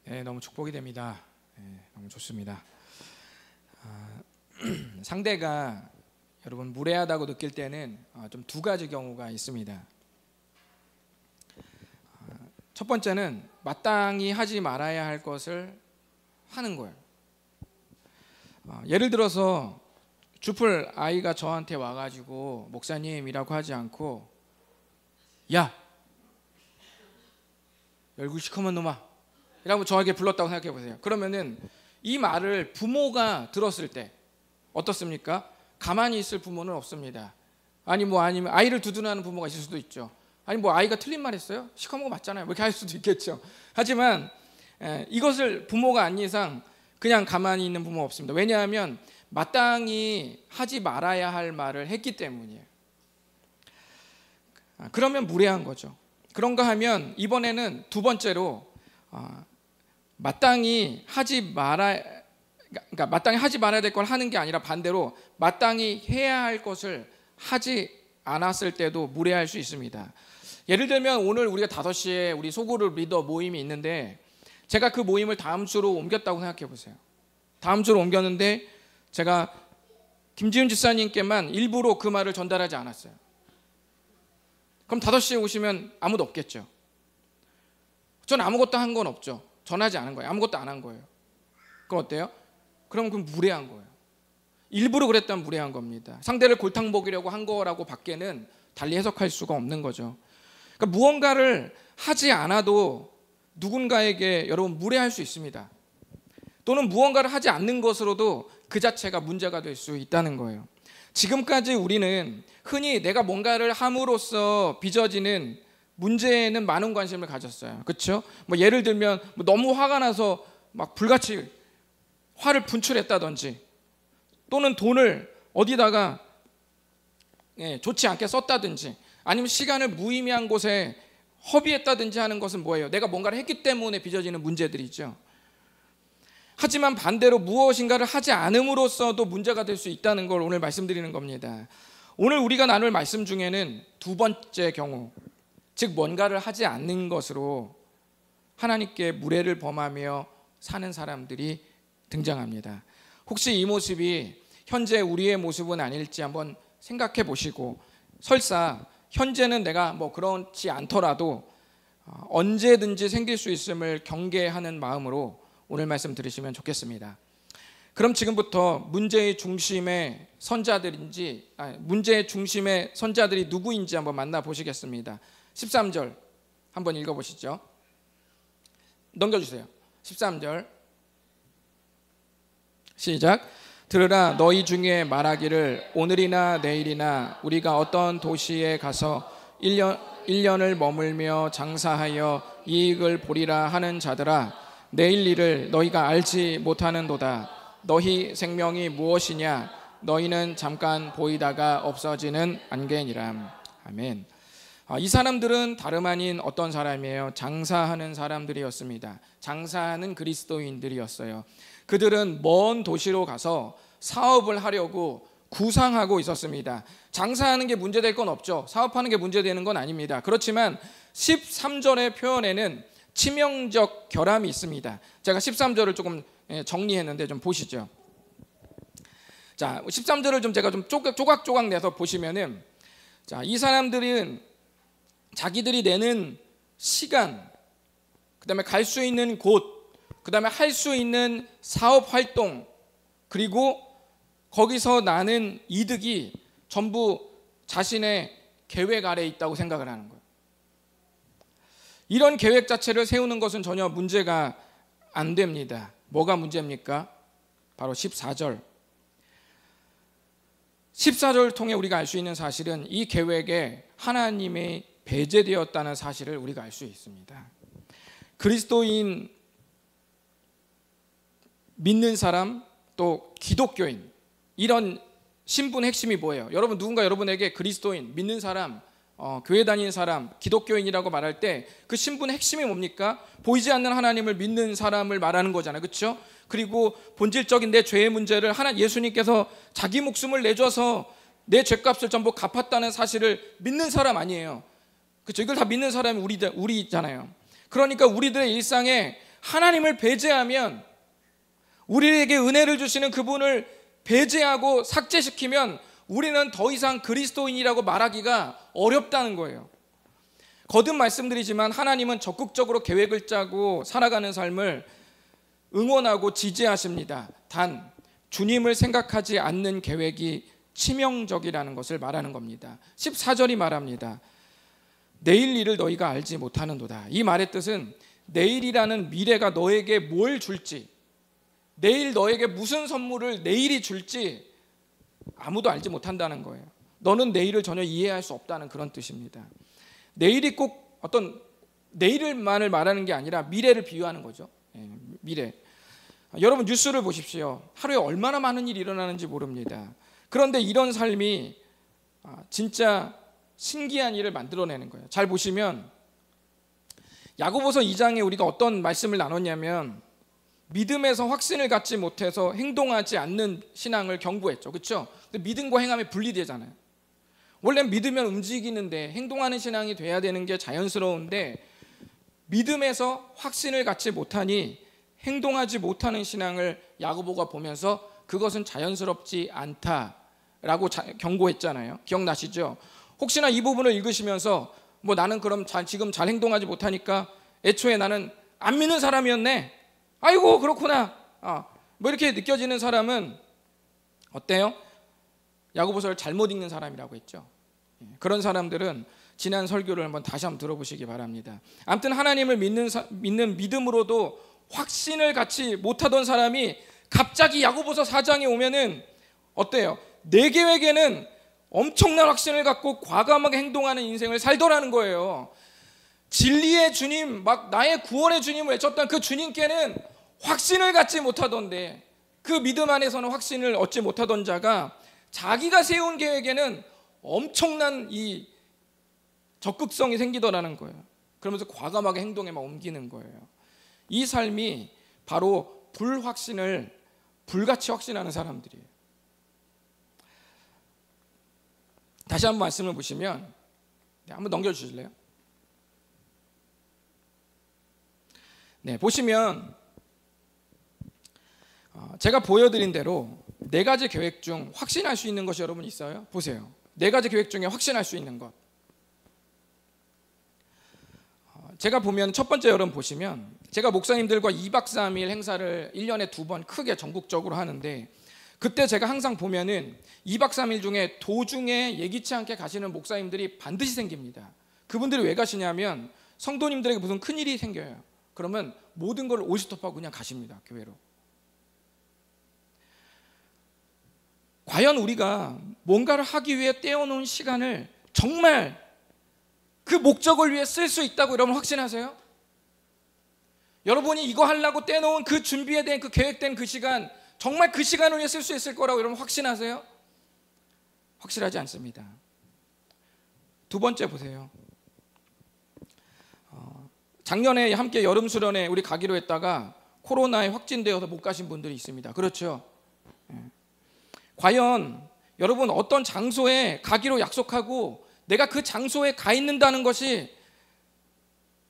네, 너무 축복이 됩니다. 네, 너무 좋습니다. 상대가 여러분 무례하다고 느낄 때는 좀 두 가지 경우가 있습니다. 첫 번째는 마땅히 하지 말아야 할 것을 하는 거예요. 예를 들어서 주풀 아이가 저한테 와가지고 목사님이라고 하지 않고 야 얼굴 시커먼 놈아 이라고 저에게 불렀다고 생각해 보세요. 그러면은 이 말을 부모가 들었을 때 어떻습니까? 가만히 있을 부모는 없습니다. 아니면 아이를 두둔하는 부모가 있을 수도 있죠. 아니 뭐 아이가 틀린 말 했어요? 시커먼 거 맞잖아요. 이렇게 할 수도 있겠죠. 하지만 이것을 부모가 아닌 이상 그냥 가만히 있는 부모 없습니다. 왜냐하면 마땅히 하지 말아야 할 말을 했기 때문이에요. 그러면 무례한 거죠. 그런가 하면 이번에는 두 번째로 마땅히 하지 말아야 될 걸 하는 게 아니라 반대로 마땅히 해야 할 것을 하지 않았을 때도 무례할 수 있습니다. 예를 들면 오늘 우리가 5시에 우리 소그룹 리더 모임이 있는데 제가 그 모임을 다음 주로 옮겼다고 생각해 보세요. 다음 주로 옮겼는데 제가 김지훈 집사님께만 일부러 그 말을 전달하지 않았어요. 그럼 5시에 오시면 아무도 없겠죠. 전 아무것도 한 건 없죠. 전하지 않은 거예요. 아무것도 안 한 거예요. 그럼 어때요? 그럼 그건 무례한 거예요. 일부러 그랬다면 무례한 겁니다. 상대를 골탕 먹이려고 한 거라고 밖에는 달리 해석할 수가 없는 거죠. 그러니까 무언가를 하지 않아도 누군가에게 여러분 무례할 수 있습니다. 또는 무언가를 하지 않는 것으로도 그 자체가 문제가 될 수 있다는 거예요. 지금까지 우리는 흔히 내가 뭔가를 함으로써 빚어지는 문제에는 많은 관심을 가졌어요. 그렇죠? 뭐 예를 들면 너무 화가 나서 막 불같이 화를 분출했다든지 또는 돈을 어디다가 좋지 않게 썼다든지 아니면 시간을 무의미한 곳에 허비했다든지 하는 것은 뭐예요? 내가 뭔가를 했기 때문에 빚어지는 문제들이죠. 하지만 반대로 무엇인가를 하지 않음으로써도 문제가 될 수 있다는 걸 오늘 말씀드리는 겁니다. 오늘 우리가 나눌 말씀 중에는 두 번째 경우, 즉 뭔가를 하지 않는 것으로 하나님께 무례를 범하며 사는 사람들이 등장합니다. 혹시 이 모습이 현재 우리의 모습은 아닐지 한번 생각해 보시고 설사 현재는 내가 뭐 그렇지 않더라도 언제든지 생길 수 있음을 경계하는 마음으로 오늘 말씀 들으시면 좋겠습니다. 그럼 지금부터 문제의 중심의 선자들이 누구인지 한번 만나보시겠습니다. 13절 한번 읽어보시죠. 넘겨주세요. 13절 시작. 들으라, 너희 중에 말하기를 오늘이나 내일이나 우리가 어떤 도시에 가서 1년을 머물며 장사하여 이익을 보리라 하는 자들아, 내일 일을 너희가 알지 못하는도다. 너희 생명이 무엇이냐? 너희는 잠깐 보이다가 없어지는 안개니라. 아멘. 이 사람들은 다름 아닌 어떤 사람이에요? 장사하는 사람들이었습니다. 장사하는 그리스도인들이었어요. 그들은 먼 도시로 가서 사업을 하려고 구상하고 있었습니다. 장사하는 게 문제될 건 없죠. 사업하는 게 문제되는 건 아닙니다. 그렇지만 13절의 표현에는 치명적 결함이 있습니다. 제가 13절을 조금 정리했는데 좀 보시죠. 자, 13절을 좀 제가 좀 조각조각 내서 보시면은, 자, 이 사람들은 자기들이 내는 시간, 그다음에 갈 수 있는 곳, 그다음에 할 수 있는 사업 활동, 그리고 거기서 나는 이득이 전부 자신의 계획 아래에 있다고 생각을 하는 거예요. 이런 계획 자체를 세우는 것은 전혀 문제가 안 됩니다. 뭐가 문제입니까? 바로 14절. 14절을 통해 우리가 알 수 있는 사실은 이 계획에 하나님의 배제되었다는 사실을 우리가 알 수 있습니다. 그리스도인 믿는 사람 또 기독교인, 이런 신분의 핵심이 뭐예요? 여러분, 누군가 여러분에게 그리스도인, 믿는 사람, 교회 다니는 사람, 기독교인이라고 말할 때 그 신분의 핵심이 뭡니까? 보이지 않는 하나님을 믿는 사람을 말하는 거잖아요. 그렇죠? 그리고 본질적인 내 죄의 문제를 예수님께서 자기 목숨을 내줘서 내 죄값을 전부 갚았다는 사실을 믿는 사람 아니에요. 그렇죠? 이걸 다 믿는 사람이 우리잖아요. 그러니까 우리들의 일상에 하나님을 배제하면, 우리에게 은혜를 주시는 그분을 배제하고 삭제시키면 우리는 더 이상 그리스도인이라고 말하기가 어렵다는 거예요. 거듭 말씀드리지만 하나님은 적극적으로 계획을 짜고 살아가는 삶을 응원하고 지지하십니다. 단 주님을 생각하지 않는 계획이 치명적이라는 것을 말하는 겁니다. 14절이 말합니다. 내일 일을 너희가 알지 못하는도다. 이 말의 뜻은 내일이라는 미래가 너에게 뭘 줄지, 내일 너에게 무슨 선물을 내일이 줄지 아무도 알지 못한다는 거예요. 너는 내일을 전혀 이해할 수 없다는 그런 뜻입니다. 내일이 꼭 어떤 내일만을 말하는 게 아니라 미래를 비유하는 거죠. 미래. 여러분 뉴스를 보십시오. 하루에 얼마나 많은 일이 일어나는지 모릅니다. 그런데 이런 삶이 진짜 신기한 일을 만들어내는 거예요. 잘 보시면 야고보서 2장에 우리가 어떤 말씀을 나눴냐면 믿음에서 확신을 갖지 못해서 행동하지 않는 신앙을 경고했죠. 그렇죠? 믿음과 행함이 분리되잖아요. 원래 믿으면 움직이는데 행동하는 신앙이 돼야 되는 게 자연스러운데 믿음에서 확신을 갖지 못하니 행동하지 못하는 신앙을 야고보가 보면서 그것은 자연스럽지 않다라고 경고했잖아요. 기억나시죠? 혹시나 이 부분을 읽으시면서 뭐 나는 그럼 지금 잘 행동하지 못하니까 애초에 나는 안 믿는 사람이었네. 아이고 그렇구나. 뭐 이렇게 느껴지는 사람은 어때요? 야고보서를 잘못 읽는 사람이라고 했죠. 그런 사람들은 지난 설교를 한번 다시 한번 들어보시기 바랍니다. 아무튼 하나님을 믿는 믿음으로도 확신을 갖지 못하던 사람이 갑자기 야고보서 4장에 오면은 어때요? 내 계획에는 엄청난 확신을 갖고 과감하게 행동하는 인생을 살더라는 거예요. 진리의 주님, 막 나의 구원의 주님을 외쳤던 그 주님께는 확신을 갖지 못하던데, 그 믿음 안에서는 확신을 얻지 못하던 자가 자기가 세운 계획에는 엄청난 이 적극성이 생기더라는 거예요. 그러면서 과감하게 행동에 막 옮기는 거예요. 이 삶이 바로 불확신을 불같이 확신하는 사람들이에요. 다시 한번 말씀을 보시면, 한번 넘겨주실래요? 네, 보시면 제가 보여드린 대로 네 가지 계획 중 확신할 수 있는 것이 여러분 있어요? 보세요. 네 가지 계획 중에 확신할 수 있는 것. 제가 보면 첫 번째 여러분 보시면, 제가 목사님들과 2박 3일 행사를 1년에 2번 크게 전국적으로 하는데, 그때 제가 항상 보면은 2박 3일 중에 도중에 예기치 않게 가시는 목사님들이 반드시 생깁니다. 그분들이 왜 가시냐면 성도님들에게 무슨 큰일이 생겨요. 그러면 모든 걸 올스톱하고 그냥 가십니다. 교회로. 과연 우리가 뭔가를 하기 위해 떼어놓은 시간을 정말 그 목적을 위해 쓸 수 있다고 여러분 확신하세요? 여러분이 이거 하려고 떼놓은 그 준비된 그 계획된 그 시간, 정말 그 시간을 위해 쓸 수 있을 거라고 여러분 확신하세요? 확실하지 않습니다. 두 번째 보세요. 작년에 함께 여름 수련회 우리 가기로 했다가 코로나에 확진되어서 못 가신 분들이 있습니다. 그렇죠? 과연 여러분 어떤 장소에 가기로 약속하고 내가 그 장소에 가 있는다는 것이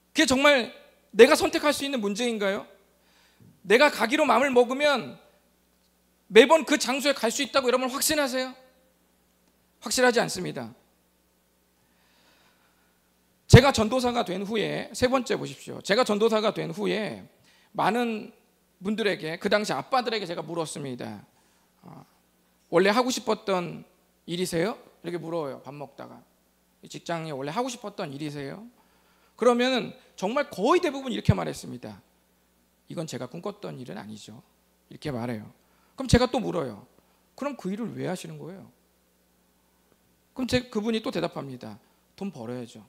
그게 정말 내가 선택할 수 있는 문제인가요? 내가 가기로 마음을 먹으면 매번 그 장소에 갈 수 있다고 여러분 확신하세요? 확실하지 않습니다. 제가 전도사가 된 후에, 세 번째 보십시오. 제가 전도사가 된 후에 많은 분들에게, 그 당시 아빠들에게 제가 물었습니다. 원래 하고 싶었던 일이세요? 이렇게 물어요. 밥 먹다가. 직장이 원래 하고 싶었던 일이세요? 그러면 정말 거의 대부분 이렇게 말했습니다. 이건 제가 꿈꿨던 일은 아니죠. 이렇게 말해요. 그럼 제가 또 물어요. 그럼 그 일을 왜 하시는 거예요? 그럼 그분이 또 대답합니다. 돈 벌어야죠.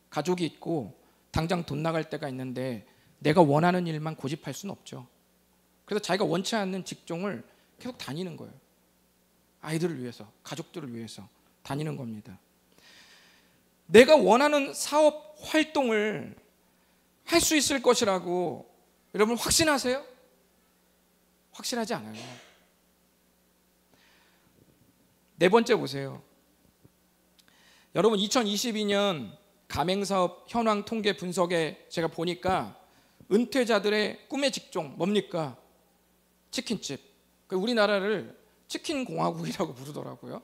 가족이 있고 당장 돈 나갈 때가 있는데 내가 원하는 일만 고집할 수는 없죠. 그래서 자기가 원치 않는 직종을 계속 다니는 거예요. 아이들을 위해서, 가족들을 위해서 다니는 겁니다. 내가 원하는 사업 활동을 할 수 있을 것이라고 여러분 확신하세요? 확실하지 않아요. 네 번째 보세요. 여러분 2022년 가맹사업 현황 통계 분석에 제가 보니까 은퇴자들의 꿈의 직종 뭡니까? 치킨집. 우리나라를 치킨 공화국이라고 부르더라고요.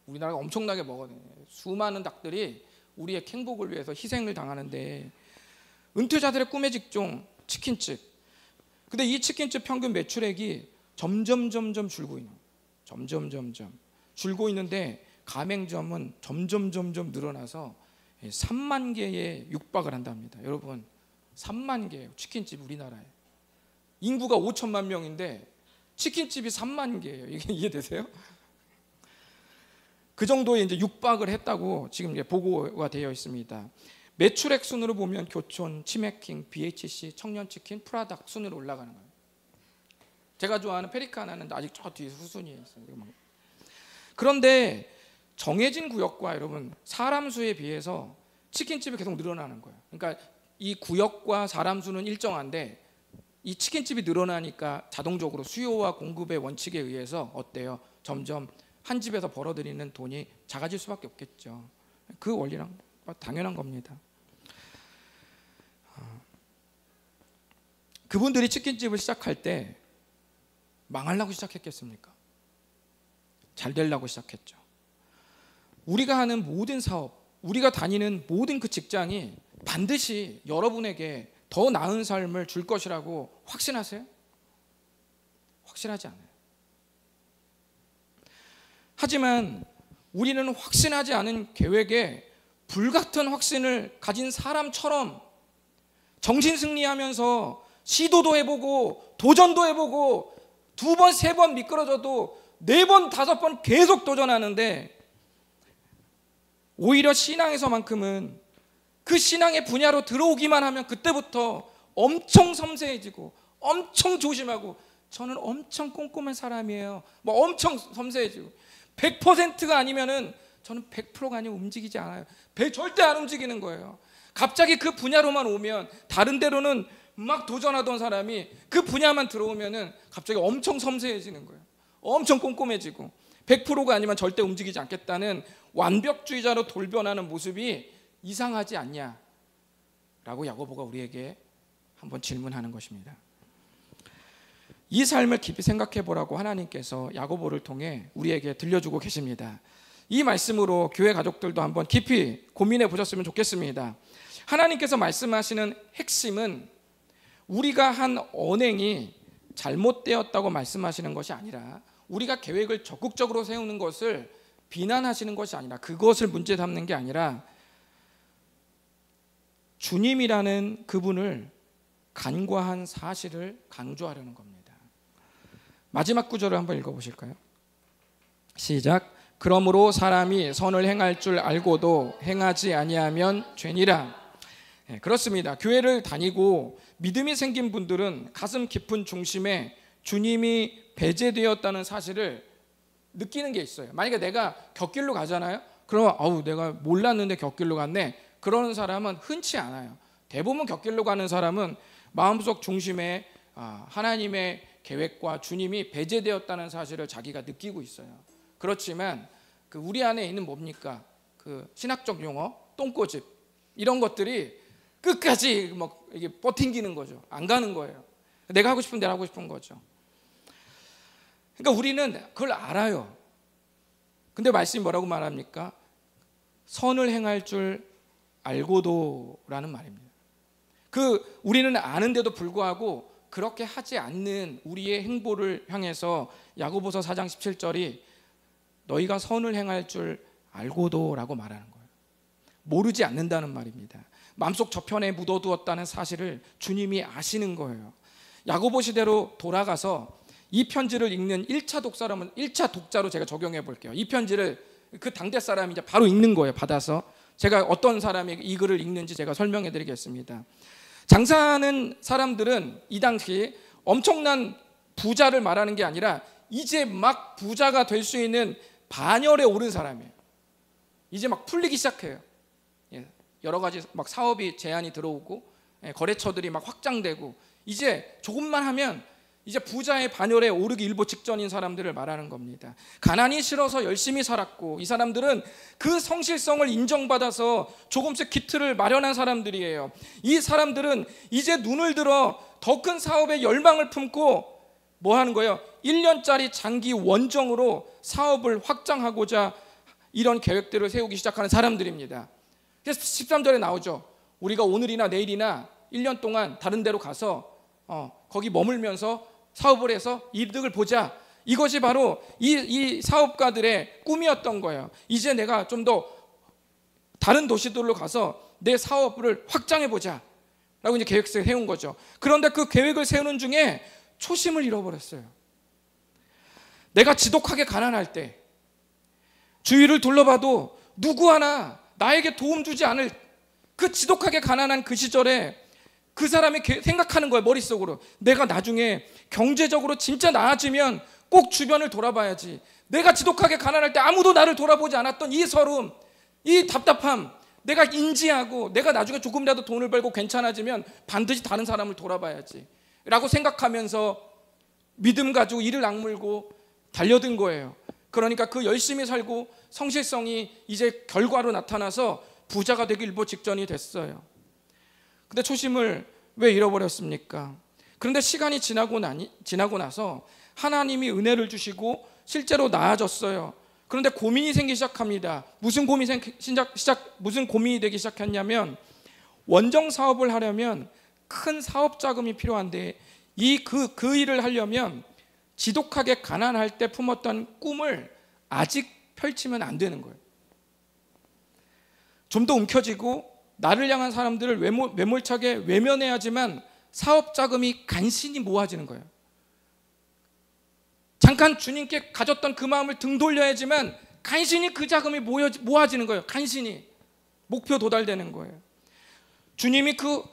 우리나라가 엄청나게 먹거든요. 수많은 닭들이 우리의 행복을 위해서 희생을 당하는데, 은퇴자들의 꿈의 직종 치킨집. 근데 이 치킨집 평균 매출액이 점점 줄고 있는 거예요. 점점 줄고 있는데 가맹점은 점점 늘어나서 3만 개에 육박을 한답니다. 여러분, 3만 개예요. 치킨집 우리나라에. 인구가 5천만 명인데 치킨집이 3만 개예요. 이게 이해되세요? 그 정도에 이제 육박을 했다고 지금 보고가 되어 있습니다. 매출액 순으로 보면 교촌, 치맥킹, BHC, 청년치킨, 프라닭 순으로 올라가는 거예요. 제가 좋아하는 페리카나는 아직 저 뒤에 후순위에 있어요. 그런데 정해진 구역과 여러분 사람 수에 비해서 치킨집이 계속 늘어나는 거예요. 그러니까 이 구역과 사람 수는 일정한데 이 치킨집이 늘어나니까 자동적으로 수요와 공급의 원칙에 의해서 어때요? 점점 한 집에서 벌어들이는 돈이 작아질 수밖에 없겠죠. 그 원리랑 당연한 겁니다. 그분들이 치킨집을 시작할 때 망하려고 시작했겠습니까? 잘 되려고 시작했죠. 우리가 하는 모든 사업, 우리가 다니는 모든 그 직장이 반드시 여러분에게 더 나은 삶을 줄 것이라고 확신하세요? 확신하지 않아요. 하지만 우리는 확신하지 않은 계획에 불같은 확신을 가진 사람처럼 정신승리하면서 시도도 해보고 도전도 해보고 2번, 3번 미끄러져도 4번, 5번 계속 도전하는데, 오히려 신앙에서만큼은 그 신앙의 분야로 들어오기만 하면 그때부터 엄청 섬세해지고 엄청 조심하고, 저는 엄청 꼼꼼한 사람이에요, 뭐 엄청 섬세해지고 100%가 아니면은 저는 100%가 아니면 움직이지 않아요. 절대 안 움직이는 거예요. 갑자기 그 분야로만 오면, 다른 데로는 막 도전하던 사람이 그 분야만 들어오면은 갑자기 엄청 섬세해지는 거예요. 엄청 꼼꼼해지고 100%가 아니면 절대 움직이지 않겠다는 완벽주의자로 돌변하는 모습이 이상하지 않냐? 라고 야고보가 우리에게 한번 질문하는 것입니다. 이 삶을 깊이 생각해 보라고 하나님께서 야고보를 통해 우리에게 들려주고 계십니다. 이 말씀으로 교회 가족들도 한번 깊이 고민해 보셨으면 좋겠습니다. 하나님께서 말씀하시는 핵심은 우리가 한 언행이 잘못되었다고 말씀하시는 것이 아니라, 우리가 계획을 적극적으로 세우는 것을 비난하시는 것이 아니라, 그것을 문제 삼는 게 아니라 주님이라는 그분을 간과한 사실을 강조하려는 겁니다. 마지막 구절을 한번 읽어보실까요? 시작. 그러므로 사람이 선을 행할 줄 알고도 행하지 아니하면 죄니라. 그렇습니다. 교회를 다니고 믿음이 생긴 분들은 가슴 깊은 중심에 주님이 배제되었다는 사실을 느끼는 게 있어요. 만약에 내가 곁길로 가잖아요. 그러면 내가 몰랐는데 곁길로 갔네. 그러는 사람은 흔치 않아요. 대부분 곁길로 가는 사람은 마음속 중심에 하나님의 계획과 주님이 배제되었다는 사실을 자기가 느끼고 있어요. 그렇지만 그 우리 안에 있는 뭡니까? 그 신학적 용어, 똥꼬집, 이런 것들이 끝까지 막 이게 버팅기는 거죠. 안 가는 거예요. 내가 하고 싶은 대로 하고 싶은 거죠. 그러니까 우리는 그걸 알아요. 근데 말씀이 뭐라고 말합니까? 선을 행할 줄 알고도라는 말입니다. 우리는 아는데도 불구하고 그렇게 하지 않는 우리의 행보를 향해서 야고보서 4장 17절이 너희가 선을 행할 줄 알고도라고 말하는 거예요. 모르지 않는다는 말입니다. 마음속 저편에 묻어두었다는 사실을 주님이 아시는 거예요. 야고보 시대로 돌아가서 이 편지를 읽는 1차 독자로 제가 적용해 볼게요. 이 편지를 그 당대 사람이 이제 바로 읽는 거예요. 받아서 제가 어떤 사람이 이 글을 읽는지 제가 설명해 드리겠습니다. 장사하는 사람들은 이 당시 엄청난 부자를 말하는 게 아니라 이제 막 부자가 될 수 있는 반열에 오른 사람이에요. 이제 막 풀리기 시작해요. 여러 가지 막 사업이 제한이 들어오고 거래처들이 막 확장되고 이제 조금만 하면 이제 부자의 반열에 오르기 일보 직전인 사람들을 말하는 겁니다. 가난이 싫어서 열심히 살았고, 이 사람들은 그 성실성을 인정받아서 조금씩 기틀을 마련한 사람들이에요. 이 사람들은 이제 눈을 들어 더 큰 사업에 열망을 품고 뭐 하는 거예요? 1년짜리 장기 원정으로 사업을 확장하고자 이런 계획들을 세우기 시작하는 사람들입니다. 그래서 13절에 나오죠. 우리가 오늘이나 내일이나 1년 동안 다른 데로 가서 거기 머물면서 사업을 해서 이득을 보자. 이것이 바로 이 사업가들의 꿈이었던 거예요. 이제 내가 좀 더 다른 도시들로 가서 내 사업을 확장해 보자 라고 이제 계획을 세운 거죠. 그런데 그 계획을 세우는 중에 초심을 잃어버렸어요. 내가 지독하게 가난할 때 주위를 둘러봐도 누구 하나 나에게 도움 주지 않을 그 지독하게 가난한 그 시절에 그 사람이 생각하는 거예요. 머릿속으로 내가 나중에 경제적으로 진짜 나아지면 꼭 주변을 돌아봐야지. 내가 지독하게 가난할 때 아무도 나를 돌아보지 않았던 이 서름, 이 답답함, 내가 인지하고 내가 나중에 조금이라도 돈을 벌고 괜찮아지면 반드시 다른 사람을 돌아봐야지 라고 생각하면서 믿음 가지고 이를 악물고 달려든 거예요. 그러니까 그 열심히 살고 성실성이 이제 결과로 나타나서 부자가 되기 일보 직전이 됐어요. 근데 초심을 왜 잃어버렸습니까? 그런데 시간이 지나고 나서 하나님이 은혜를 주시고 실제로 나아졌어요. 그런데 고민이 생기기 시작합니다. 무슨 고민이 되기 시작했냐면, 원정 사업을 하려면 큰 사업 자금이 필요한데 그 일을 하려면 지독하게 가난할 때 품었던 꿈을 아직 펼치면 안 되는 거예요. 좀 더 움켜쥐고 나를 향한 사람들을 매몰차게 외면해야지만 사업 자금이 간신히 모아지는 거예요. 잠깐 주님께 가졌던 그 마음을 등 돌려야지만 간신히 그 자금이 모아지는 거예요. 간신히 목표 도달되는 거예요. 주님이 그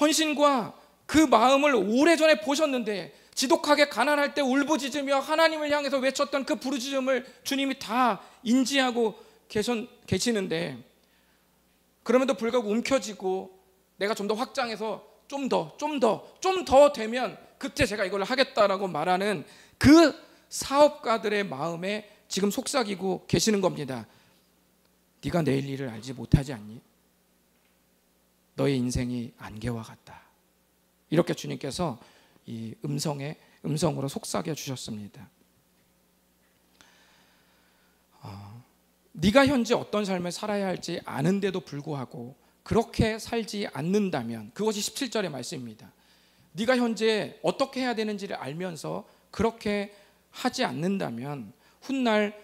헌신과 그 마음을 오래전에 보셨는데, 지독하게 가난할 때 울부짖으며 하나님을 향해서 외쳤던 그 부르짖음을 주님이 다 인지하고 계시는데, 그럼에도 불구하고 움켜쥐고 내가 좀 더 확장해서 좀 더 되면 그때 제가 이걸 하겠다라고 말하는 그 사업가들의 마음에 지금 속삭이고 계시는 겁니다. 네가 내일 일을 알지 못하지 않니? 너의 인생이 안개와 같다. 이렇게 주님께서 이 음성으로 속삭여 주셨습니다. 네가 현재 어떤 삶을 살아야 할지 아는데도 불구하고 그렇게 살지 않는다면, 그것이 17절의 말씀입니다. 네가 현재 어떻게 해야 되는지를 알면서 그렇게 하지 않는다면 훗날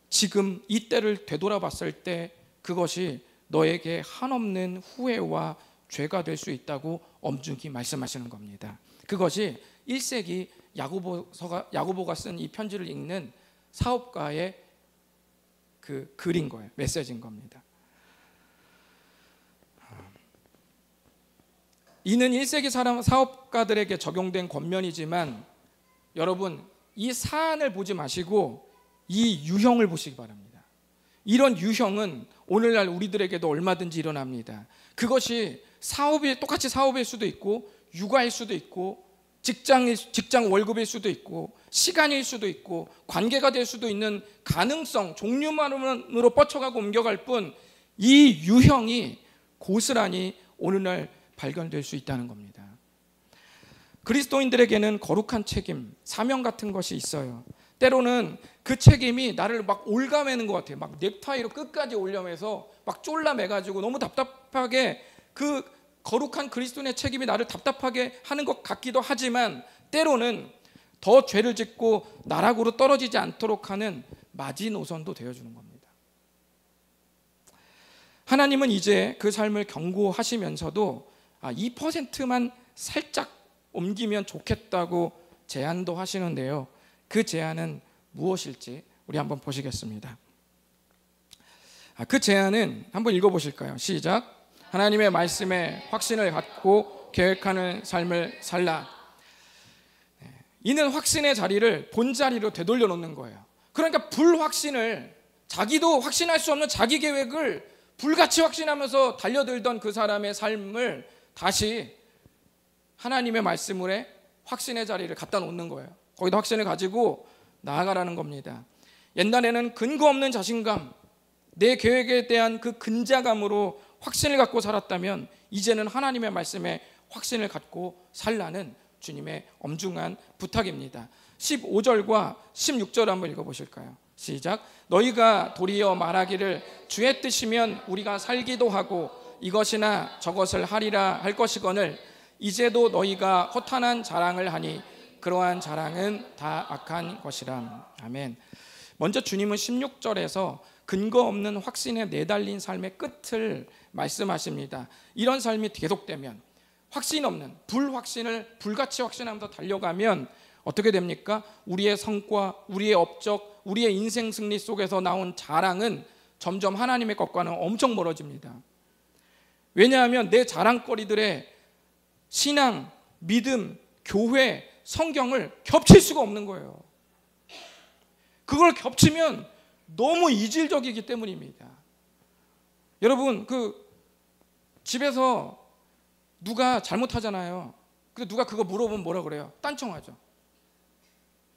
지금 이때를 되돌아봤을 때 그것이 너에게 한없는 후회와 죄가 될 수 있다고 엄중히 말씀하시는 겁니다. 그것이 1세기 야고보가 쓴 이 편지를 읽는 사업가의 그 글인 거예요. 메시지인 겁니다. 이는 1세기 사업가들에게 적용된 권면이지만, 여러분 이 사안을 보지 마시고 이 유형을 보시기 바랍니다. 이런 유형은 오늘날 우리들에게도 얼마든지 일어납니다. 그것이 똑같이 사업일 수도 있고, 육아일 수도 있고, 직장 월급일 수도 있고, 시간일 수도 있고, 관계가 될 수도 있는 가능성, 종류만으로 뻗쳐가고 옮겨갈 뿐, 이 유형이 고스란히 오늘날 발견될 수 있다는 겁니다. 그리스도인들에게는 거룩한 책임, 사명 같은 것이 있어요. 때로는 그 책임이 나를 막 올가매는 것 같아요. 막 넥타이로 끝까지 올려매서 막 쫄라매가지고 너무 답답하게, 그 거룩한 그리스도인의 책임이 나를 답답하게 하는 것 같기도 하지만, 때로는 더 죄를 짓고 나락으로 떨어지지 않도록 하는 마지노선도 되어주는 겁니다. 하나님은 이제 그 삶을 경고하시면서도 2%만 살짝 옮기면 좋겠다고 제안도 하시는데요. 그 제안은 무엇일지 우리 한번 보시겠습니다. 그 제안은 한번 읽어보실까요? 시작. 하나님의 말씀에 확신을 갖고 계획하는 삶을 살라. 이는 확신의 자리를 본자리로 되돌려 놓는 거예요. 그러니까 불확신을, 자기도 확신할 수 없는 자기 계획을 불같이 확신하면서 달려들던 그 사람의 삶을 다시 하나님의 말씀으로 확신의 자리를 갖다 놓는 거예요. 거기다 확신을 가지고 나아가라는 겁니다. 옛날에는 근거 없는 자신감, 내 계획에 대한 그 근자감으로 확신을 갖고 살았다면 이제는 하나님의 말씀에 확신을 갖고 살라는 주님의 엄중한 부탁입니다. 15절과 16절 한번 읽어보실까요? 시작. 너희가 도리어 말하기를 주의 뜻이면 우리가 살기도 하고 이것이나 저것을 하리라 할 것이거늘 이제도 너희가 허탄한 자랑을 하니 그러한 자랑은 다 악한 것이라. 아멘. 먼저 주님은 16절에서 근거 없는 확신에 내달린 삶의 끝을 말씀하십니다. 이런 삶이 계속되면, 확신 없는 불확신을 불같이 확신하면서 달려가면 어떻게 됩니까? 우리의 성과, 우리의 업적, 우리의 인생 승리 속에서 나온 자랑은 점점 하나님의 것과는 엄청 멀어집니다. 왜냐하면 내 자랑거리들의 신앙, 믿음, 교회, 성경을 겹칠 수가 없는 거예요. 그걸 겹치면 너무 이질적이기 때문입니다. 여러분, 집에서 누가 잘못하잖아요. 근데 누가 그거 물어보면 뭐라 그래요? 딴청하죠.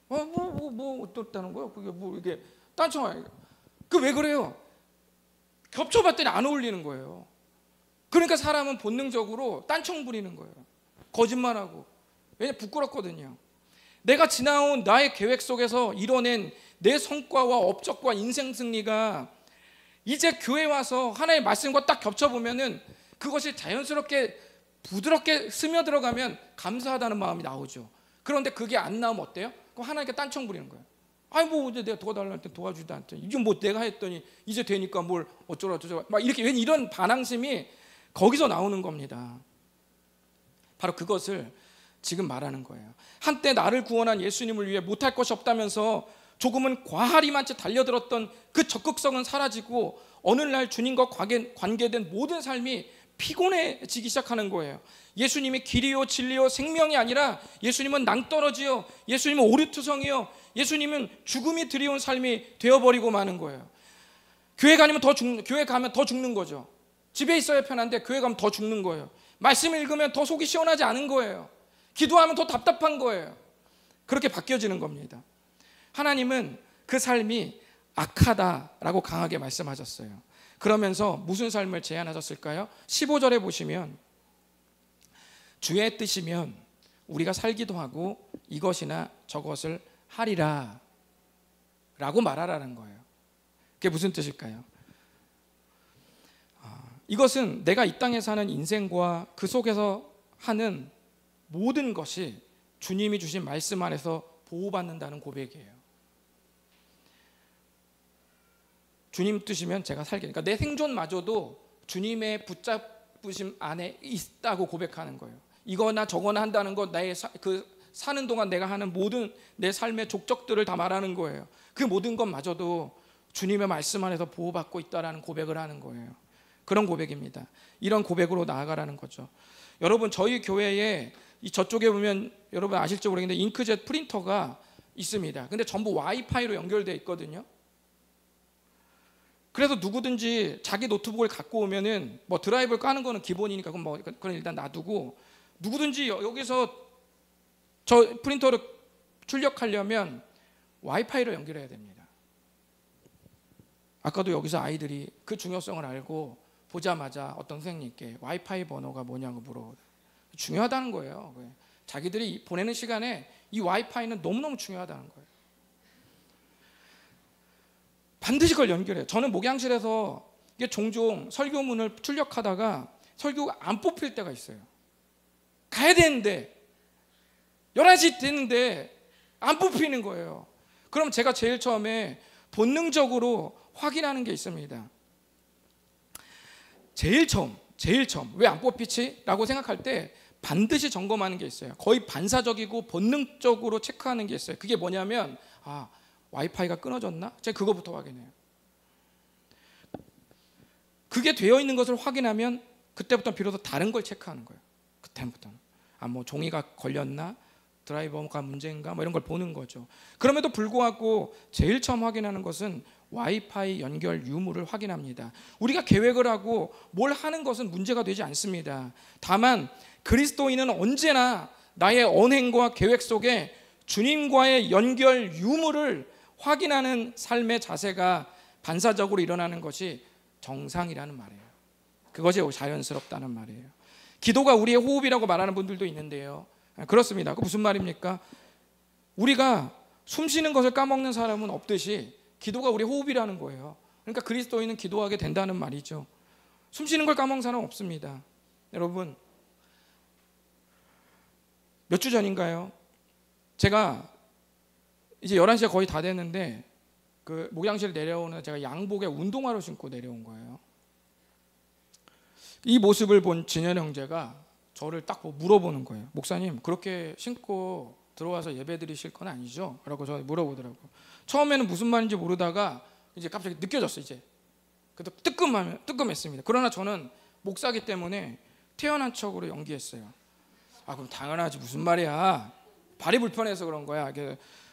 어떻다는 거예요? 그게 이게 딴청하요. 왜 그래요? 겹쳐봤더니 안 어울리는 거예요. 그러니까 사람은 본능적으로 딴청 부리는 거예요. 거짓말하고. 왜냐면 부끄럽거든요. 내가 지나온 나의 계획 속에서 이뤄낸 내 성과와 업적과 인생 승리가 이제 교회 와서 하나님의 말씀과 딱 겹쳐보면은 그것이 자연스럽게 부드럽게 스며들어가면 감사하다는 마음이 나오죠. 그런데 그게 안 나오면 어때요? 그럼 하나님께 딴청 부리는 거예요. 이제 내가 도와달라는 때 도와주지도 않더니 이게 내가 했더니 이제 되니까 뭘 어쩌고저쩌고 막 이렇게 이런 반항심이 거기서 나오는 겁니다. 바로 그것을 지금 말하는 거예요. 한때 나를 구원한 예수님을 위해 못할 것이 없다면서 조금은 과하리만 채 달려들었던 그 적극성은 사라지고 어느 날 주님과 관계된 모든 삶이 피곤해지기 시작하는 거예요. 예수님이 길이요 진리요 생명이 아니라 예수님은 낭떠러지요, 예수님은 오류투성이요, 예수님은 죽음이 드리운 삶이 되어버리고 마는 거예요. 교회 가면 더 죽는 거죠. 집에 있어야 편한데 교회 가면 더 죽는 거예요. 말씀을 읽으면 더 속이 시원하지 않은 거예요. 기도하면 더 답답한 거예요. 그렇게 바뀌어지는 겁니다. 하나님은 그 삶이 악하다라고 강하게 말씀하셨어요. 그러면서 무슨 삶을 제안하셨을까요? 15절에 보시면 주의 뜻이면 우리가 살기도 하고 이것이나 저것을 하리라 라고 말하라는 거예요. 그게 무슨 뜻일까요? 이것은 내가 이 땅에 사는 인생과 그 속에서 하는 모든 것이 주님이 주신 말씀 안에서 보호받는다는 고백이에요. 주님 뜻이면 제가 살게. 그러니까 내 생존마저도 주님의 붙잡으심 안에 있다고 고백하는 거예요. 이거나 저거나 한다는 것, 나의 사는 동안 내가 하는 모든 내 삶의 족적들을 다 말하는 거예요. 그 모든 것마저도 주님의 말씀 안에서 보호받고 있다라는 고백을 하는 거예요. 그런 고백입니다. 이런 고백으로 나아가라는 거죠. 여러분, 저희 교회에 저쪽에 보면 여러분 아실지 모르겠는데 잉크젯 프린터가 있습니다. 근데 전부 와이파이로 연결되어 있거든요. 그래서 누구든지 자기 노트북을 갖고 오면은 드라이브를 까는 거는 기본이니까 그건 일단 놔두고, 누구든지 여기서 저 프린터를 출력하려면 와이파이로 연결해야 됩니다. 아까도 여기서 아이들이 그 중요성을 알고 보자마자 어떤 선생님께 와이파이 번호가 뭐냐고 중요하다는 거예요. 자기들이 보내는 시간에 이 와이파이는 너무너무 중요하다는 거예요. 반드시 그걸 연결해요. 저는 목양실에서 종종 설교문을 출력하다가 설교가 안 뽑힐 때가 있어요. 가야 되는데 11시 됐는데 안 뽑히는 거예요. 그럼 제가 제일 처음에 본능적으로 확인하는 게 있습니다. 제일 처음 왜 안 뽑히지? 라고 생각할 때 반드시 점검하는 게 있어요. 거의 반사적이고 본능적으로 체크하는 게 있어요. 그게 뭐냐면 와이파이가 끊어졌나? 제가 그거부터 확인해요. 그게 되어 있는 것을 확인하면 그때부터 비로소 다른 걸 체크하는 거예요. 그때부터는 종이가 걸렸나? 드라이버가 문제인가? 이런 걸 보는 거죠. 그럼에도 불구하고 제일 처음 확인하는 것은 와이파이 연결 유무를 확인합니다. 우리가 계획을 하고 뭘 하는 것은 문제가 되지 않습니다. 다만 그리스도인은 언제나 나의 언행과 계획 속에 주님과의 연결 유무를 확인하는 삶의 자세가 반사적으로 일어나는 것이 정상이라는 말이에요. 그것이 자연스럽다는 말이에요. 기도가 우리의 호흡이라고 말하는 분들도 있는데요. 그렇습니다. 그 무슨 말입니까? 우리가 숨 쉬는 것을 까먹는 사람은 없듯이 기도가 우리의 호흡이라는 거예요. 그러니까 그리스도인은 기도하게 된다는 말이죠. 숨 쉬는 걸 까먹는 사람은 없습니다. 여러분, 몇 주 전인가요? 제가 이제 11시가 거의 다 됐는데 그 목양실 내려오는 제가 양복에 운동화를 신고 내려온 거예요. 이 모습을 본 진현 형제가 저를 딱 물어보는 거예요. 목사님, 그렇게 신고 들어와서 예배 드리실 건 아니죠? 라고 저 물어보더라고요. 처음에는 무슨 말인지 모르다가 이제 갑자기 느껴졌어요. 이제 그래도 뜨끔했습니다. 그러나 저는 목사기 때문에 태어난 척으로 연기했어요. 아, 그럼 당연하지, 무슨 말이야, 발이 불편해서 그런 거야.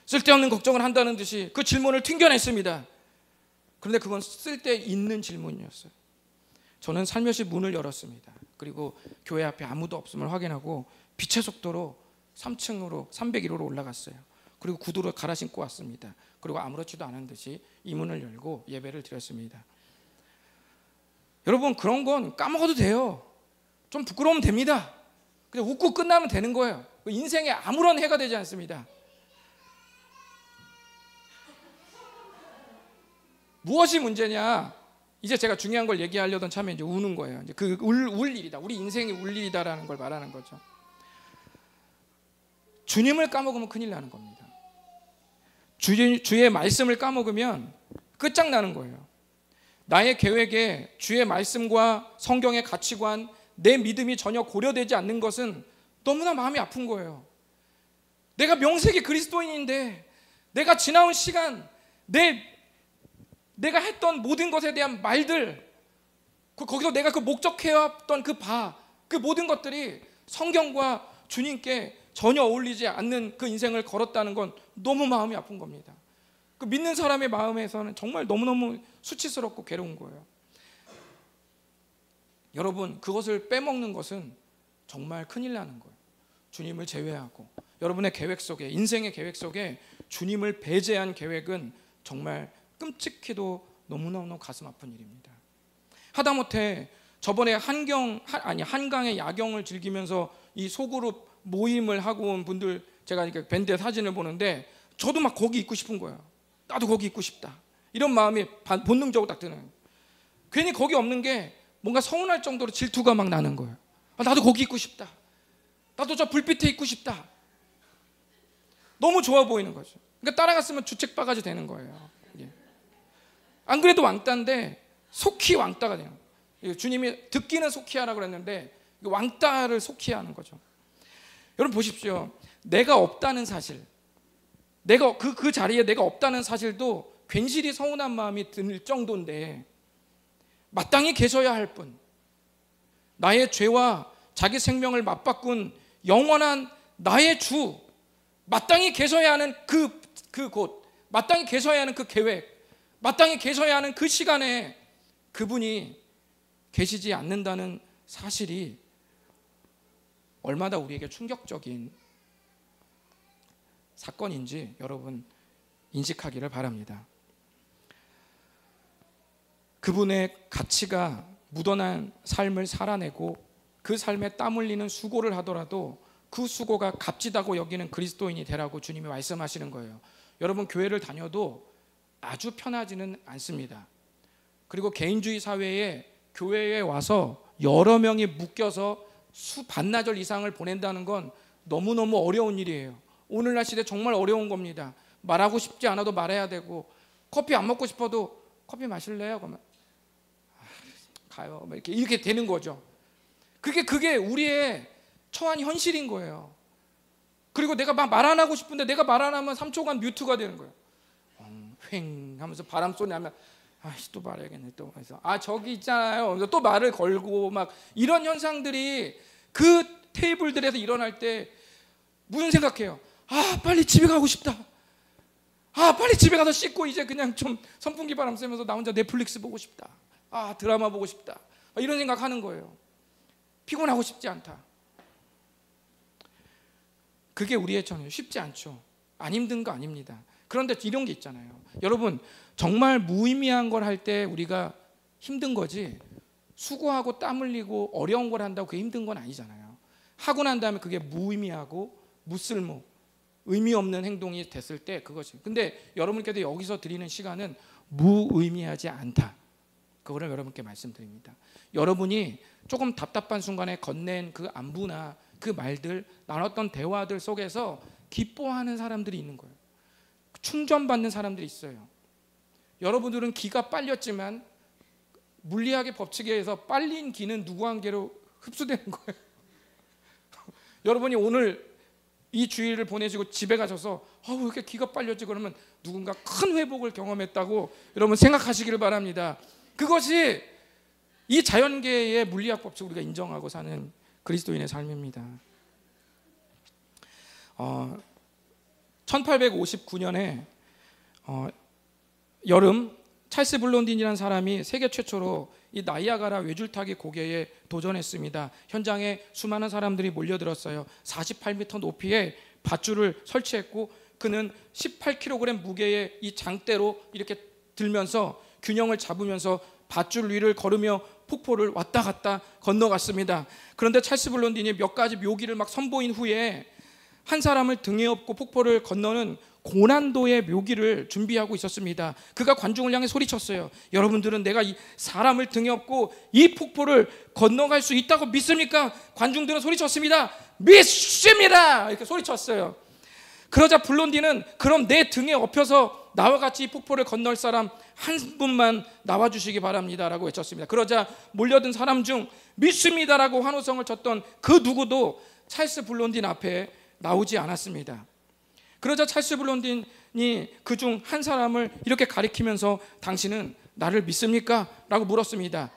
쓸데없는 걱정을 한다는 듯이 그 질문을 튕겨냈습니다. 그런데 그건 쓸데있는 질문이었어요. 저는 살며시 문을 열었습니다. 그리고 교회 앞에 아무도 없음을 확인하고 빛의 속도로 3층으로 301호로 올라갔어요. 그리고 구두를 갈아 신고 왔습니다. 그리고 아무렇지도 않은 듯이 이 문을 열고 예배를 드렸습니다. 여러분, 그런 건 까먹어도 돼요. 좀 부끄러우면 됩니다. 그냥 웃고 끝나면 되는 거예요. 인생에 아무런 해가 되지 않습니다. 무엇이 문제냐? 이제 제가 중요한 걸 얘기하려던 참에 이제 우는 거예요. 이제 그 울 일이다. 우리 인생이 울 일이다라는 걸 말하는 거죠. 주님을 까먹으면 큰일 나는 겁니다. 주의 말씀을 까먹으면 끝장나는 거예요. 나의 계획에 주의 말씀과 성경의 가치관, 내 믿음이 전혀 고려되지 않는 것은 너무나 마음이 아픈 거예요. 내가 명색이 그리스도인인데 내가 지나온 시간, 내가 했던 모든 것에 대한 말들, 거기서 내가 그 목적해왔던 그 모든 것들이 성경과 주님께 전혀 어울리지 않는 그 인생을 걸었다는 건 너무 마음이 아픈 겁니다. 그 믿는 사람의 마음에서는 정말 너무너무 수치스럽고 괴로운 거예요. 여러분, 그것을 빼먹는 것은 정말 큰일 나는 거예요. 주님을 제외하고 여러분의 계획 속에, 인생의 계획 속에 주님을 배제한 계획은 정말 끔찍해도 너무너무 가슴 아픈 일입니다. 하다못해 저번에 한강의 야경을 즐기면서 이 소그룹 모임을 하고 온 분들, 제가 밴드 사진을 보는데 저도 막 거기 있고 싶은 거예요. 나도 거기 있고 싶다, 이런 마음이 본능적으로 딱 드는 거예요. 괜히 거기 없는 게 뭔가 서운할 정도로 질투가 막 나는 거예요. 나도 거기 있고 싶다, 나도 저 불빛에 있고 싶다. 너무 좋아 보이는 거죠. 그러니까 따라갔으면 주책바가지 되는 거예요. 안 그래도 왕따인데 속히 왕따가 돼요. 주님이 듣기는 속히 하라고 그랬는데 왕따를 속히 하는 거죠. 여러분 보십시오. 내가 없다는 사실, 내가 그 자리에 내가 없다는 사실도 괜시리 서운한 마음이 들 정도인데, 마땅히 계셔야 할 분, 나의 죄와 자기 생명을 맞바꾼 영원한 나의 주, 마땅히 계셔야 하는 그 곳, 마땅히 계셔야 하는 그 계획, 마땅히 계셔야 하는 그 시간에 그분이 계시지 않는다는 사실이 얼마나 우리에게 충격적인 사건인지 여러분 인식하기를 바랍니다. 그분의 가치가 묻어난 삶을 살아내고 그 삶에 땀 흘리는 수고를 하더라도 그 수고가 값지다고 여기는 그리스도인이 되라고 주님이 말씀하시는 거예요. 여러분, 교회를 다녀도 아주 편하지는 않습니다. 그리고 개인주의 사회에 교회에 와서 여러 명이 묶여서 반나절 이상을 보낸다는 건 너무너무 어려운 일이에요. 오늘날 시대 정말 어려운 겁니다. 말하고 싶지 않아도 말해야 되고, 커피 안 먹고 싶어도 커피 마실래요? 그러면 가요. 이렇게 되는 거죠. 그게 우리의 처한 현실인 거예요. 그리고 내가 막 말 안 하고 싶은데 내가 말 안 하면 3초간 뮤트가 되는 거예요. 휑 하면서 바람 소리 나면 또 말해야겠네, 또 해서 저기 있잖아요, 또 말을 걸고, 막 이런 현상들이 그 테이블들에서 일어날 때 무슨 생각해요? 빨리 집에 가고 싶다. 빨리 집에 가서 씻고 이제 그냥 좀 선풍기 바람 쐬면서 나 혼자 넷플릭스 보고 싶다. 드라마 보고 싶다. 이런 생각하는 거예요. 피곤하고 싶지 않다. 그게 우리의 전혀 쉽지 않죠. 안 힘든 거 아닙니다. 그런데 이런 게 있잖아요. 여러분, 정말 무의미한 걸 할 때 우리가 힘든 거지, 수고하고 땀 흘리고 어려운 걸 한다고 그게 힘든 건 아니잖아요. 하고 난 다음에 그게 무의미하고 무쓸모, 의미 없는 행동이 됐을 때 그것이. 근데 여러분께도 여기서 드리는 시간은 무의미하지 않다. 그거를 여러분께 말씀드립니다. 여러분이 조금 답답한 순간에 건넨 그 안부나 그 말들, 나눴던 대화들 속에서 기뻐하는 사람들이 있는 거예요. 충전받는 사람들이 있어요. 여러분들은 기가 빨렸지만 물리학의 법칙에 의해서 빨린 기는 누구한테로 흡수되는 거예요. 여러분이 오늘 이 주일을 보내시고 집에 가셔서 왜 이렇게 기가 빨렸지? 그러면 누군가 큰 회복을 경험했다고 여러분 생각하시기를 바랍니다. 그것이 이 자연계의 물리학 법칙을 우리가 인정하고 사는 그리스도인의 삶입니다. 1859년에 여름, 찰스 블론딘이라는 사람이 세계 최초로 이 나이아가라 외줄타기 고개에 도전했습니다. 현장에 수많은 사람들이 몰려들었어요. 48m 높이의 밧줄을 설치했고 그는 18kg 무게의 이 장대로 이렇게 들면서 균형을 잡으면서 밧줄 위를 걸으며 폭포를 왔다 갔다 건너갔습니다. 그런데 찰스 블론딘이 몇 가지 묘기를 막 선보인 후에 한 사람을 등에 업고 폭포를 건너는 고난도의 묘기를 준비하고 있었습니다. 그가 관중을 향해 소리쳤어요. 여러분들은 내가 이 사람을 등에 업고 이 폭포를 건너갈 수 있다고 믿습니까? 관중들은 소리쳤습니다. 믿습니다! 이렇게 소리쳤어요. 그러자 블론디는 그럼 내 등에 업혀서 나와 같이 이 폭포를 건널 사람 한 분만 나와주시기 바랍니다 라고 외쳤습니다. 그러자 몰려든 사람 중 믿습니다라고 환호성을 쳤던 그 누구도 찰스 블론딘 앞에 나오지 않았습니다. 그러자 찰스 블론딘이 그중 한 사람을 이렇게 가리키면서 당신은 나를 믿습니까? 라고 물었습니다.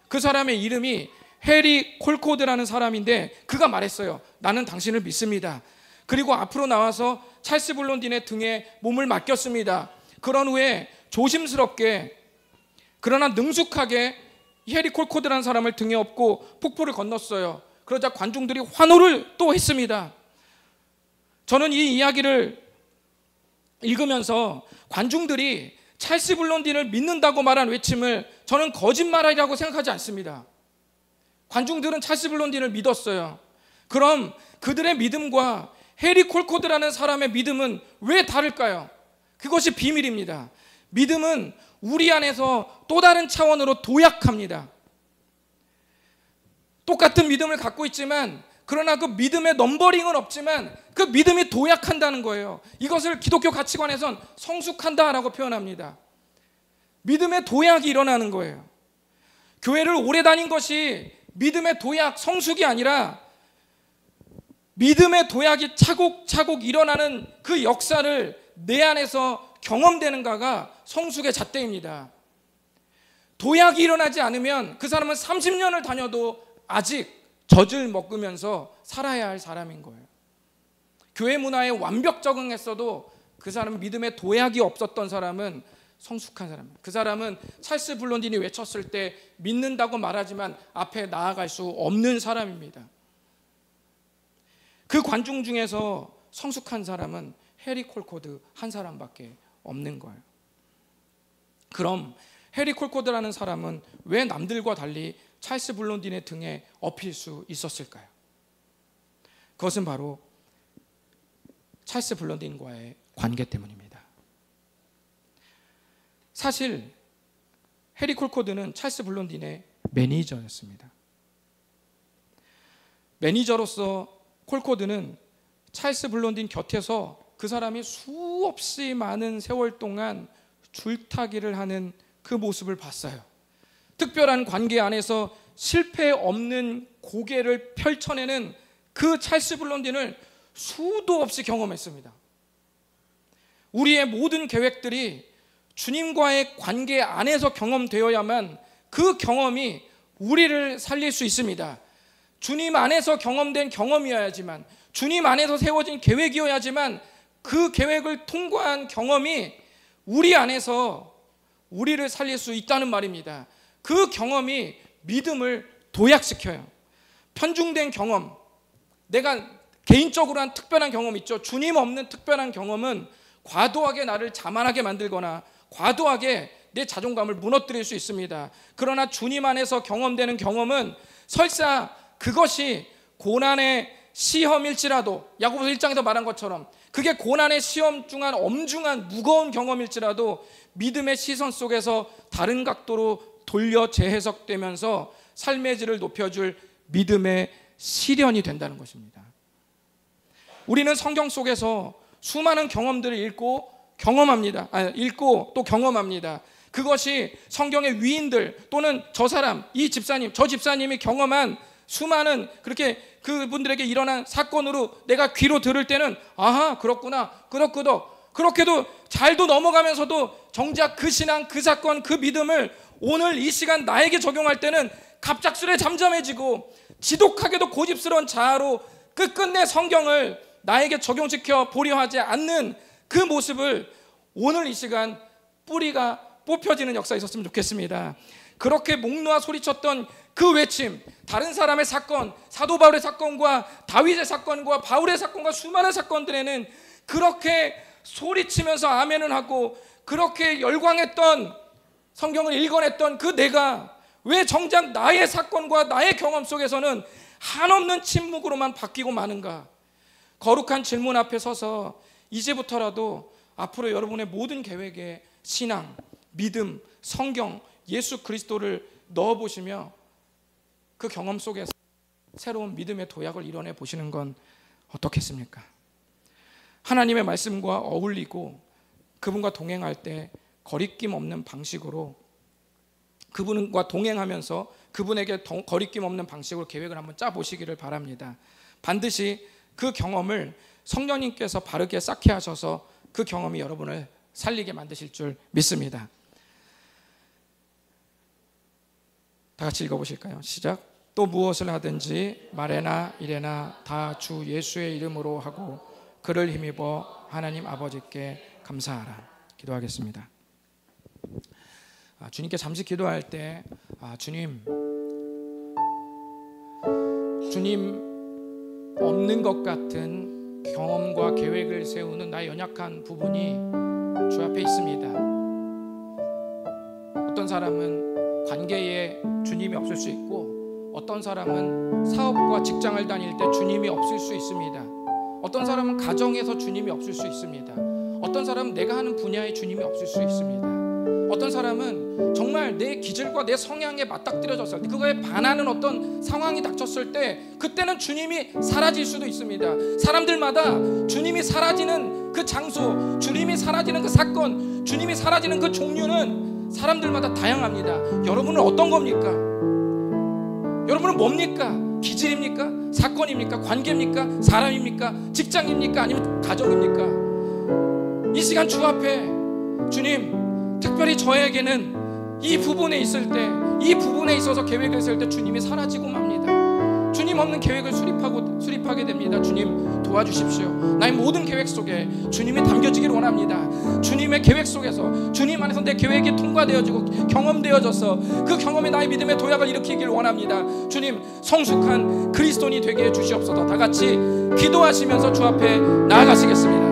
그 사람의 이름이 해리 콜코드라는 사람인데 그가 말했어요. 나는 당신을 믿습니다. 그리고 앞으로 나와서 찰스 블론딘의 등에 몸을 맡겼습니다. 그런 후에 조심스럽게 그러나 능숙하게 해리 콜코드라는 사람을 등에 업고 폭포를 건넜어요. 그러자 관중들이 환호를 또 했습니다. 저는 이 이야기를 읽으면서 관중들이 찰스 블론딘을 믿는다고 말한 외침을 저는 거짓말이라고 생각하지 않습니다. 관중들은 찰스 블론딘을 믿었어요. 그럼 그들의 믿음과 해리 콜코드라는 사람의 믿음은 왜 다를까요? 그것이 비밀입니다. 믿음은 우리 안에서 또 다른 차원으로 도약합니다. 똑같은 믿음을 갖고 있지만 그러나 그 믿음의 넘버링은 없지만 그 믿음이 도약한다는 거예요. 이것을 기독교 가치관에선 성숙한다라고 표현합니다. 믿음의 도약이 일어나는 거예요. 교회를 오래 다닌 것이 믿음의 도약, 성숙이 아니라 믿음의 도약이 차곡차곡 일어나는 그 역사를 내 안에서 경험되는가가 성숙의 잣대입니다. 도약이 일어나지 않으면 그 사람은 30년을 다녀도 아직 젖을 먹으면서 살아야 할 사람인 거예요. 교회 문화에 완벽 적응했어도 그 사람은 믿음의 도약이 없었던 사람은 성숙한 사람이에요. 그 사람은 찰스 블론딘이 외쳤을 때 믿는다고 말하지만 앞에 나아갈 수 없는 사람입니다. 그 관중 중에서 성숙한 사람은 해리 콜코드 한 사람밖에 없는 거예요. 그럼 해리 콜코드라는 사람은 왜 남들과 달리 찰스 블론딘의 등에 업힐 수 있었을까요? 그것은 바로 찰스 블론딘과의 관계 때문입니다. 사실 해리 콜코드는 찰스 블론딘의 매니저였습니다. 매니저로서 콜코드는 찰스 블론딘 곁에서 그 사람이 수없이 많은 세월 동안 줄타기를 하는 그 모습을 봤어요. 특별한 관계 안에서 실패 없는 고개를 펼쳐내는 그 찰스 블론딘을 수도 없이 경험했습니다. 우리의 모든 계획들이 주님과의 관계 안에서 경험되어야만 그 경험이 우리를 살릴 수 있습니다. 주님 안에서 경험된 경험이어야지만, 주님 안에서 세워진 계획이어야지만 그 계획을 통과한 경험이 우리 안에서 우리를 살릴 수 있다는 말입니다. 그 경험이 믿음을 도약시켜요. 편중된 경험, 내가 개인적으로 한 특별한 경험 있죠. 주님 없는 특별한 경험은 과도하게 나를 자만하게 만들거나 과도하게 내 자존감을 무너뜨릴 수 있습니다. 그러나 주님 안에서 경험되는 경험은 설사 그것이 고난의 시험일지라도, 야고보서 1장에서 말한 것처럼 그게 고난의 시험 중한 엄중한 무거운 경험일지라도 믿음의 시선 속에서 다른 각도로 돌려 재해석되면서 삶의 질을 높여줄 믿음의 시련이 된다는 것입니다. 우리는 성경 속에서 수많은 경험들을 읽고 또 경험합니다. 그것이 성경의 위인들 또는 저 사람, 이 집사님, 저 집사님이 경험한 수많은 그렇게 그분들에게 일어난 사건으로 내가 귀로 들을 때는 아하, 그렇구나, 끄덕끄덕, 그렇게도 잘도 넘어가면서도 정작 그 신앙, 그 사건, 그 믿음을 오늘 이 시간 나에게 적용할 때는 갑작스레 잠잠해지고 지독하게도 고집스러운 자아로 끝끝내 성경을 나에게 적용시켜 보려 하지 않는 그 모습을 오늘 이 시간 뿌리가 뽑혀지는 역사가 있었으면 좋겠습니다. 그렇게 목 놓아 소리쳤던 그 외침, 다른 사람의 사건, 사도 바울의 사건과 다윗의 사건과 바울의 사건과 수많은 사건들에는 그렇게 소리치면서 아멘을 하고 그렇게 열광했던, 성경을 읽어냈던 그 내가 왜 정작 나의 사건과 나의 경험 속에서는 한없는 침묵으로만 바뀌고 마는가? 거룩한 질문 앞에 서서 이제부터라도 앞으로 여러분의 모든 계획에 신앙, 믿음, 성경, 예수 그리스도를 넣어보시며 그 경험 속에서 새로운 믿음의 도약을 이뤄내 보시는 건 어떻겠습니까? 하나님의 말씀과 어울리고 그분과 동행할 때 거리낌 없는 방식으로, 그분과 동행하면서 그분에게 거리낌 없는 방식으로 계획을 한번 짜보시기를 바랍니다. 반드시 그 경험을 성령님께서 바르게 쌓게 하셔서 그 경험이 여러분을 살리게 만드실 줄 믿습니다. 다 같이 읽어보실까요? 시작. 또 무엇을 하든지 말에나 이래나 다 주 예수의 이름으로 하고 그를 힘입어 하나님 아버지께 감사하라. 기도하겠습니다. 주님께 잠시 기도할 때 주님 없는 것 같은 경험과 계획을 세우는 나의 연약한 부분이 주 앞에 있습니다. 어떤 사람은 관계에 주님이 없을 수 있고, 어떤 사람은 사업과 직장을 다닐 때 주님이 없을 수 있습니다. 어떤 사람은 가정에서 주님이 없을 수 있습니다. 어떤 사람은 내가 하는 분야에 주님이 없을 수 있습니다. 어떤 사람은 정말 내 기질과 내 성향에 맞닥뜨려졌을 때, 그거에 반하는 어떤 상황이 닥쳤을 때 그때는 주님이 사라질 수도 있습니다. 사람들마다 주님이 사라지는 그 장소, 주님이 사라지는 그 사건, 주님이 사라지는 그 종류는 사람들마다 다양합니다. 여러분은 어떤 겁니까? 여러분은 뭡니까? 기질입니까? 사건입니까? 관계입니까? 사람입니까? 직장입니까? 아니면 가정입니까? 이 시간 주 앞에 주님, 특별히 저에게는 이 부분에 있을 때, 이 부분에 있어서 계획을 세울 때 주님이 사라지고 맙니다. 주님 없는 계획을 수립하게 됩니다. 주님 도와주십시오. 나의 모든 계획 속에 주님이 담겨지기를 원합니다. 주님의 계획 속에서, 주님 안에서 내 계획이 통과되어지고 경험되어져서 그 경험이 나의 믿음의 도약을 일으키기를 원합니다. 주님, 성숙한 그리스도인이 되게 해주시옵소서. 다 같이 기도하시면서 주 앞에 나아가시겠습니다.